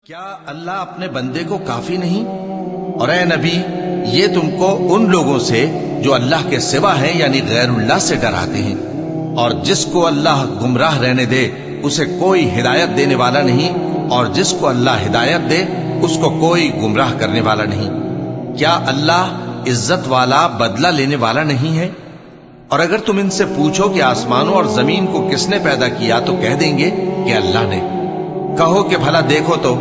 کیا اللہ اپنے بندے کو کافی نہیں؟ اور اے نبی، یہ تم کو ان لوگوں سے جو اللہ کے سوا ہے یعنی غیر اللہ سے ڈراتے ہیں، اور جس کو اللہ گمراہ رہنے دے اسے کوئی ہدایت دینے والا نہیں، اور جس کو اللہ ہدایت دے اس کو کوئی گمراہ کرنے والا نہیں۔ کیا اللہ عزت والا بدلہ لینے والا نہیں ہے؟ اور اگر تم ان سے پوچھو کہ آسمانوں اور زمین کو کس نے پیدا کیا تو کہہ دیں گے کہ اللہ نے۔ کہو کہ بھلا دیکھو تو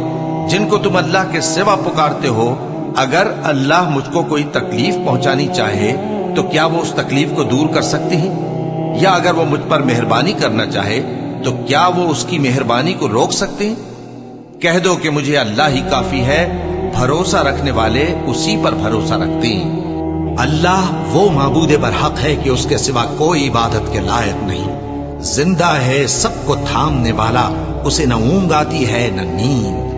جن کو تم اللہ کے سوا پکارتے ہو، اگر اللہ مجھ کو کوئی تکلیف پہنچانی چاہے تو کیا وہ اس تکلیف کو دور کر سکتے ہیں؟ یا اگر وہ مجھ پر مہربانی کرنا چاہے تو کیا وہ اس کی مہربانی کو روک سکتے ہیں؟ کہہ دو کہ مجھے اللہ ہی کافی ہے، بھروسہ رکھنے والے اسی پر بھروسہ رکھتے ہیں۔ اللہ وہ معبود برحق ہے کہ اس کے سوا کوئی عبادت کے لائق نہیں، زندہ ہے، سب کو تھامنے والا، اسے نہ اونگ آتی ہے نہ نیند۔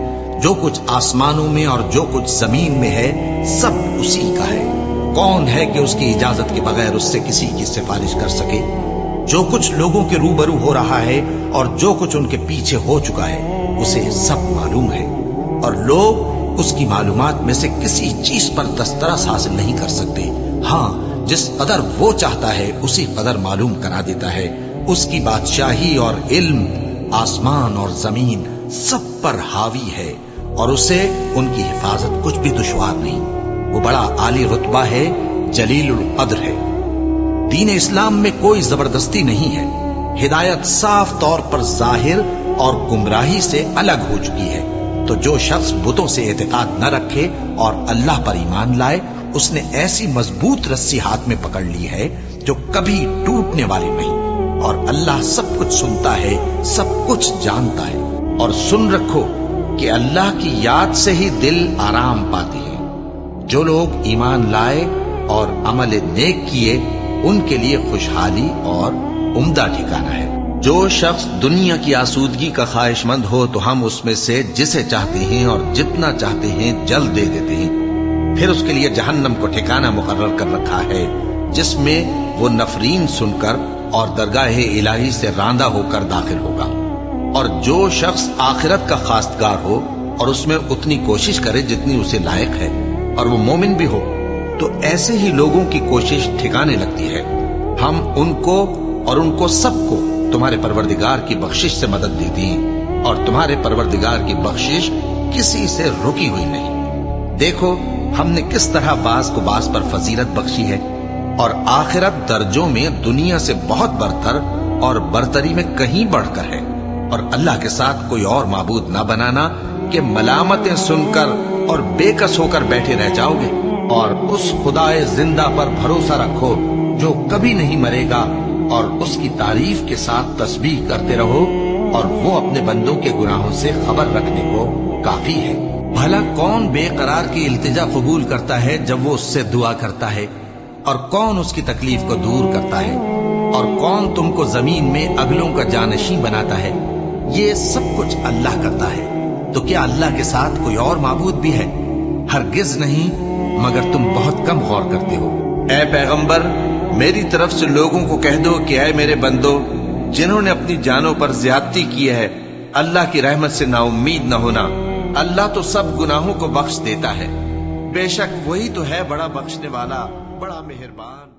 جو کچھ آسمانوں میں اور جو کچھ زمین میں ہے سب اسی کا ہے۔ کون ہے کہ اس کی اجازت کے بغیر اس سے کسی کی سفارش کر سکے؟ جو کچھ لوگوں کے روبرو ہو رہا ہے اور جو کچھ ان کے پیچھے ہو چکا ہے اسے سب معلوم ہے، اور لوگ اس کی معلومات میں سے کسی چیز پر دسترس حاصل نہیں کر سکتے۔ ہاں، جس قدر وہ چاہتا ہے اسی قدر معلوم کرا دیتا ہے۔ اس کی بادشاہی اور علم آسمان اور زمین سب پر حاوی ہے، اور اسے ان کی حفاظت کچھ بھی دشوار نہیں۔ وہ بڑا عالی رتبہ ہے، جلیل القدر ہے۔ دین اسلام میں کوئی زبردستی نہیں ہے، ہدایت صاف طور پر ظاہر اور گمراہی سے الگ ہو چکی ہے۔ تو جو شخص بتوں سے اعتقاد نہ رکھے اور اللہ پر ایمان لائے، اس نے ایسی مضبوط رسی ہاتھ میں پکڑ لی ہے جو کبھی ٹوٹنے والی نہیں، اور اللہ سب کچھ سنتا ہے، سب کچھ جانتا ہے۔ اور سن رکھو کہ اللہ کی یاد سے ہی دل آرام پاتے ہیں۔ جو لوگ ایمان لائے اور عمل نیک کیے ان کے لیے خوشحالی اور عمدہ ٹھکانہ ہے۔ جو شخص دنیا کی آسودگی کا خواہش مند ہو تو ہم اس میں سے جسے چاہتے ہیں اور جتنا چاہتے ہیں جلد دے دیتے ہیں۔ پھر اس کے لیے جہنم کو ٹھکانہ مقرر کر رکھا ہے، جس میں وہ نفرین سن کر اور درگاہ الہی سے راندہ ہو کر داخل ہوگا۔ اور جو شخص آخرت کا خواستگار ہو اور اس میں اتنی کوشش کرے جتنی اسے لائق ہے، اور وہ مومن بھی ہو، تو ایسے ہی لوگوں کی کوشش ٹھکانے لگتی ہے۔ ہم ان کو اور ان کو سب کو تمہارے پروردگار کی بخشش سے مدد دیتی ہیں، اور تمہارے پروردگار کی بخشش کسی سے رکی ہوئی نہیں۔ دیکھو ہم نے کس طرح بعض کو بعض پر فضیلت بخشی ہے، اور آخرت درجوں میں دنیا سے بہت برتر اور برتری میں کہیں بڑھ کر ہے۔ اور اللہ کے ساتھ کوئی اور معبود نہ بنانا کہ ملامتیں سن کر اور بے کس ہو کر بیٹھے رہ جاؤ گے، اور اس خدائے زندہ پر بھروسہ رکھو جو کبھی نہیں مرے گا، اور اس کی تعریف کے ساتھ تسبیح کرتے رہو، اور وہ اپنے بندوں کے گناہوں سے خبر رکھنے کو کافی ہے۔ بھلا کون بے قرار کی التجا قبول کرتا ہے جب وہ اس سے دعا کرتا ہے؟ اور کون اس کی تکلیف کو دور کرتا ہے؟ اور کون تم کو زمین میں اگلوں کا جانشین بناتا ہے؟ یہ سب کچھ اللہ کرتا ہے۔ تو کیا اللہ کے ساتھ کوئی اور معبود بھی ہے؟ ہرگز نہیں، مگر تم بہت کم غور کرتے ہو۔ اے پیغمبر، میری طرف سے لوگوں کو کہہ دو کہ اے میرے بندو، جنہوں نے اپنی جانوں پر زیادتی کی ہے، اللہ کی رحمت سے نا امید نہ ہونا۔ اللہ تو سب گناہوں کو بخش دیتا ہے، بے شک وہی تو ہے بڑا بخشنے والا، بڑا مہربان۔